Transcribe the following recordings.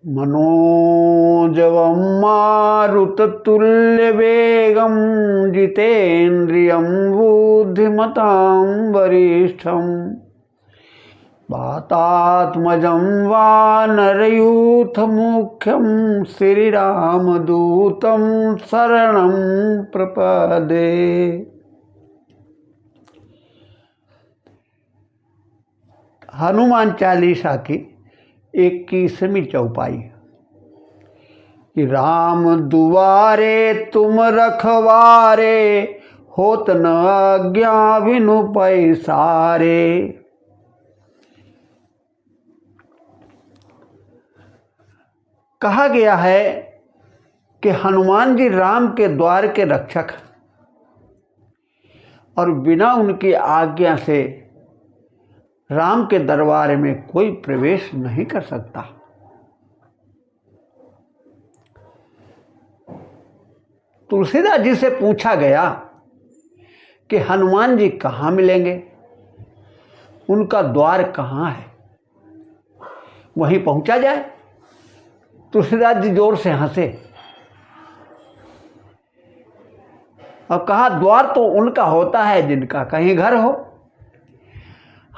मनोजवं मारुततुल्यवेगं जितेन्द्रियं बुद्धिमतां वरिष्ठं वातात्मजं वानरयूथमुख्यं श्रीरामदूतं शरणं प्रपदे। हनुमान चालीसा की 21वीं चौपाई। कि राम दुआरे तुम रखवारे, होत न आज्ञा बिनु पैसारे। कहा गया है कि हनुमान जी राम के द्वार के रक्षक और बिना उनकी आज्ञा से राम के दरबार में कोई प्रवेश नहीं कर सकता। तुलसीदास जी से पूछा गया कि हनुमान जी कहाँ मिलेंगे, उनका द्वार कहाँ है, वहीं पहुंचा जाए। तुलसीदास जी जोर से हंसे और कहा, द्वार तो उनका होता है जिनका कहीं घर हो।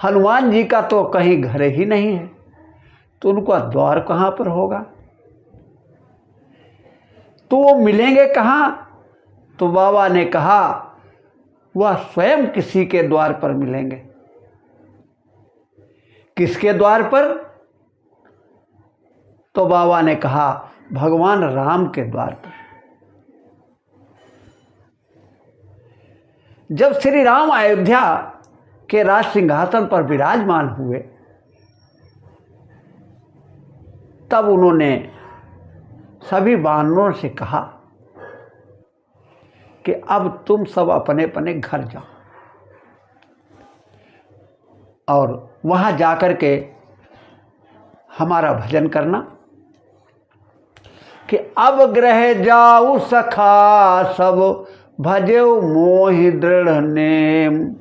हनुमान जी का तो कहीं घर ही नहीं है, तो उनका द्वार कहाँ पर होगा, तो वो मिलेंगे कहाँ। तो बाबा ने कहा, वह स्वयं किसी के द्वार पर मिलेंगे। किसके द्वार पर? तो बाबा ने कहा, भगवान राम के द्वार पर। जब श्री राम अयोध्या के राज सिंहासन पर विराजमान हुए, तब उन्होंने सभी वानरों से कहा कि अब तुम सब अपने अपने घर जाओ और वहां जाकर के हमारा भजन करना। कि अब ग्रह जाऊ सखा सब, भजेऊ मोहि दृढ़ नेम।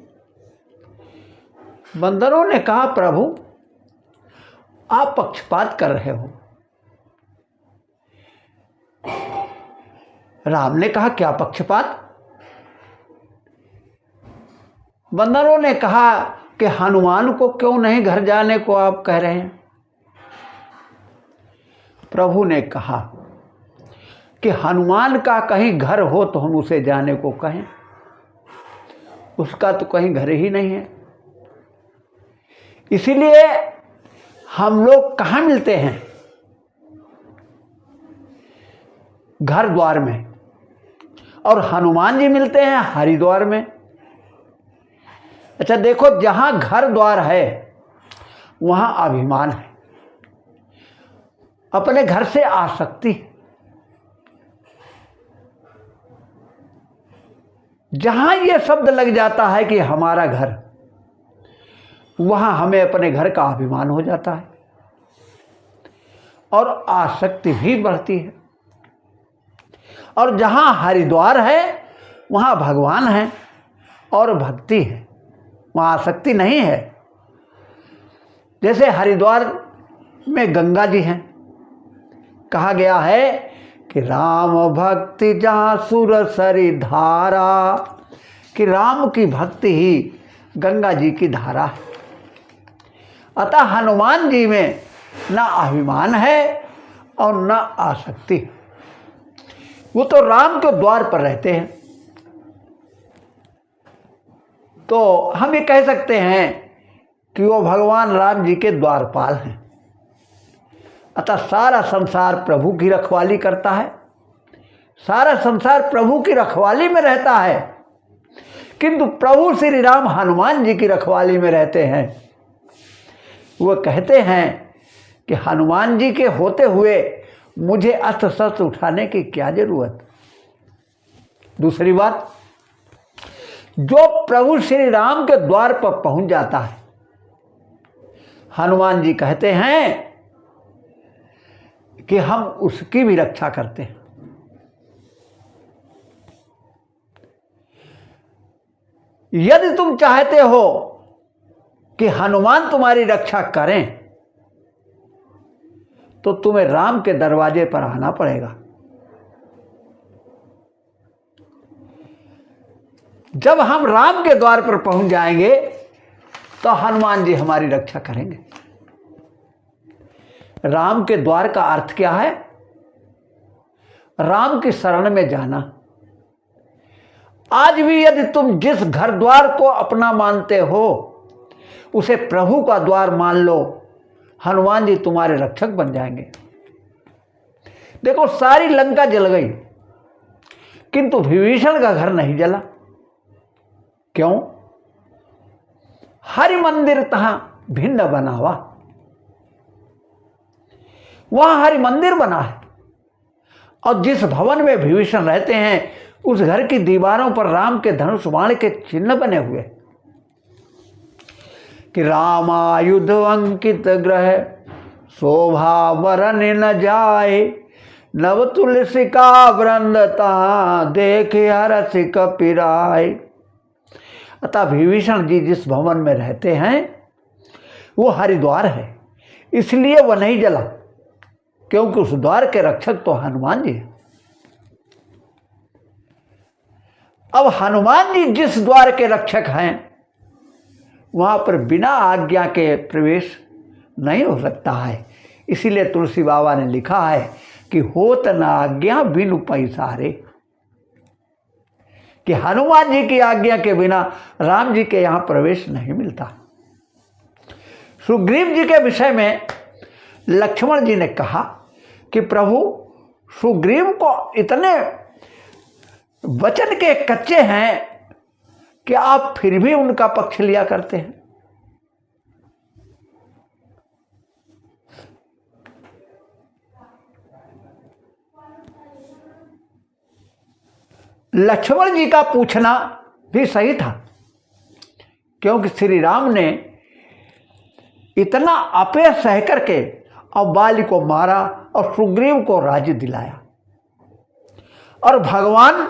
बंदरों ने कहा, प्रभु आप पक्षपात कर रहे हो। राम ने कहा, क्या पक्षपात? बंदरों ने कहा कि हनुमान को क्यों नहीं घर जाने को आप कह रहे हैं। प्रभु ने कहा कि हनुमान का कहीं घर हो तो हम उसे जाने को कहें, उसका तो कहीं घर ही नहीं है। इसीलिए हम लोग कहाँ मिलते हैं? घर द्वार में। और हनुमान जी मिलते हैं हरिद्वार में। अच्छा देखो, जहां घर द्वार है वहां अभिमान है, अपने घर से आसक्ति। जहां यह शब्द लग जाता है कि हमारा घर, वहां हमें अपने घर का अभिमान हो जाता है और आसक्ति भी बढ़ती है। और जहां हरिद्वार है वहां भगवान है और भक्ति है, वहां आसक्ति नहीं है। जैसे हरिद्वार में गंगा जी हैं, कहा गया है कि राम भक्ति जहाँ सुर सरी धारा, कि राम की भक्ति ही गंगा जी की धारा है। अतः हनुमान जी में न अभिमान है और न आसक्ति। वो तो राम के द्वार पर रहते हैं। तो हम ये कह सकते हैं कि वो भगवान राम जी के द्वारपाल हैं। अतः सारा संसार प्रभु की रखवाली करता है, सारा संसार प्रभु की रखवाली में रहता है, किंतु प्रभु श्री राम हनुमान जी की रखवाली में रहते हैं। वो कहते हैं कि हनुमान जी के होते हुए मुझे अस्त्र शस्त्र उठाने की क्या जरूरत। दूसरी बात, जो प्रभु श्री राम के द्वार पर पहुंच जाता है, हनुमान जी कहते हैं कि हम उसकी भी रक्षा करते हैं। यदि तुम चाहते हो कि हनुमान तुम्हारी रक्षा करें, तो तुम्हें राम के दरवाजे पर आना पड़ेगा। जब हम राम के द्वार पर पहुंच जाएंगे तो हनुमान जी हमारी रक्षा करेंगे। राम के द्वार का अर्थ क्या है? राम की शरण में जाना। आज भी यदि तुम जिस घर द्वार को अपना मानते हो उसे प्रभु का द्वार मान लो, हनुमान जी तुम्हारे रक्षक बन जाएंगे। देखो, सारी लंका जल गई किंतु विभीषण का घर नहीं जला। क्यों? हरि मंदिर तहां भिन्न बनावा। वहां हरि मंदिर बना है और जिस भवन में विभीषण रहते हैं उस घर की दीवारों पर राम के धनुष बाण के चिन्ह बने हुए कि रामायुध अंकित ग्रह शोभा वरन न जाए, नव तुलसी का वृंदता देखे हरसि कपिराय। अतः विभीषण जी जिस भवन में रहते हैं वो हरिद्वार है, इसलिए वह नहीं जला, क्योंकि उस द्वार के रक्षक तो हनुमान जी हैं। अब हनुमान जी जिस द्वार के रक्षक हैं वहां पर बिना आज्ञा के प्रवेश नहीं हो सकता है। इसीलिए तुलसी बाबा ने लिखा है कि होत न आज्ञा बिनु पैसारे, कि हनुमान जी की आज्ञा के बिना राम जी के यहां प्रवेश नहीं मिलता। सुग्रीव जी के विषय में लक्ष्मण जी ने कहा कि प्रभु, सुग्रीव को इतने वचन के कच्चे हैं कि आप फिर भी उनका पक्ष लिया करते हैं। लक्ष्मण जी का पूछना भी सही था, क्योंकि श्री राम ने इतना अपयश सह करके अब बाली को मारा और सुग्रीव को राज्य दिलाया। और भगवान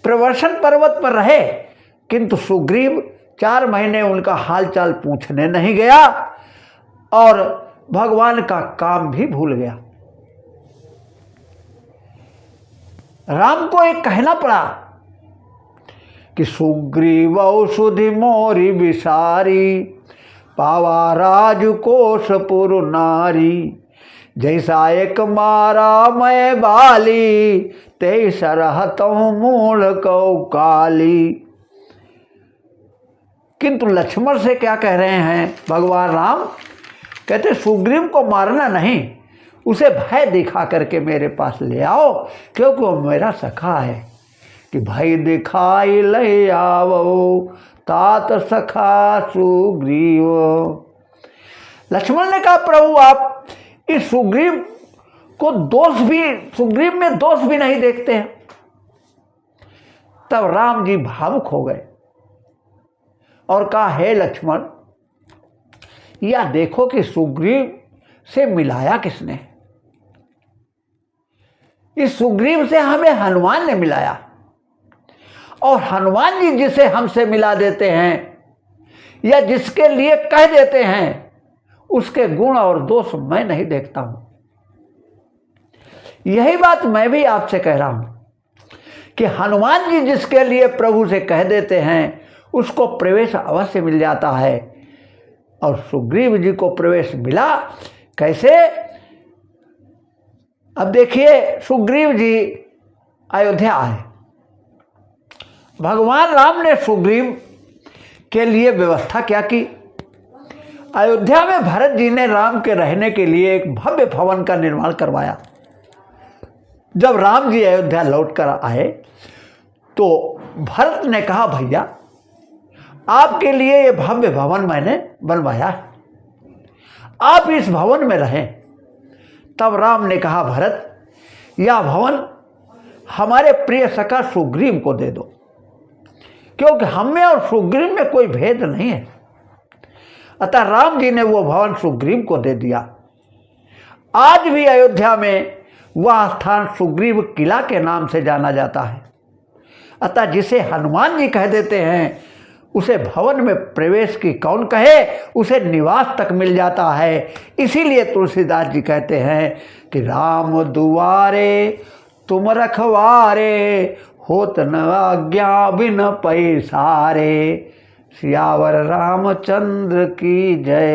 प्रवर्षण पर्वत पर रहे किंतु सुग्रीव 4 महीने उनका हालचाल पूछने नहीं गया और भगवान का काम भी भूल गया। राम को एक कहना पड़ा कि सुग्रीव औषधि मोरी विसारी, पावा राजकोषपुर नारी, जैसा एक मारा मैं बाली, ते सरहतों मूल कौ काली। किंतु लक्ष्मण से क्या कह रहे हैं भगवान राम? कहते सुग्रीव को मारना नहीं, उसे भय दिखा करके मेरे पास ले आओ, क्योंकि वो मेरा सखा है। कि भय दिखाई ले आवो तात सखा सुग्रीव। लक्ष्मण ने कहा प्रभु, आप इस सुग्रीव को सुग्रीव में दोष भी नहीं देखते हैं। तब राम जी भावुक हो गए और कहा, हे लक्ष्मण, या देखो कि सुग्रीव से मिलाया किसने? इस सुग्रीव से हमें हनुमान ने मिलाया, और हनुमान जी जिसे हमसे मिला देते हैं या जिसके लिए कह देते हैं उसके गुण और दोष मैं नहीं देखता हूं। यही बात मैं भी आपसे कह रहा हूं कि हनुमान जी जिसके लिए प्रभु से कह देते हैं उसको प्रवेश अवश्य मिल जाता है, और सुग्रीव जी को प्रवेश मिला कैसे? अब देखिए, सुग्रीव जी अयोध्या आए। भगवान राम ने सुग्रीव के लिए व्यवस्था क्या की? अयोध्या में भरत जी ने राम के रहने के लिए एक भव्य भवन का निर्माण करवाया। जब राम जी अयोध्या लौट कर आए तो भरत ने कहा, भैया आपके लिए ये भव्य भवन मैंने बनवाया है, आप इस भवन में रहें। तब राम ने कहा, भरत, यह भवन हमारे प्रिय सखा सुग्रीव को दे दो, क्योंकि हमें और सुग्रीव में कोई भेद नहीं है। अतः राम जी ने वो भवन सुग्रीव को दे दिया। आज भी अयोध्या में वह स्थान सुग्रीव किला के नाम से जाना जाता है। अतः जिसे हनुमान जी कह देते हैं उसे भवन में प्रवेश की कौन कहे, उसे निवास तक मिल जाता है। इसीलिए तुलसीदास जी कहते हैं कि राम दुआरे तुम रखवारे, होत न आज्ञा बिन पैसारे। सियावर रामचंद्र की जय।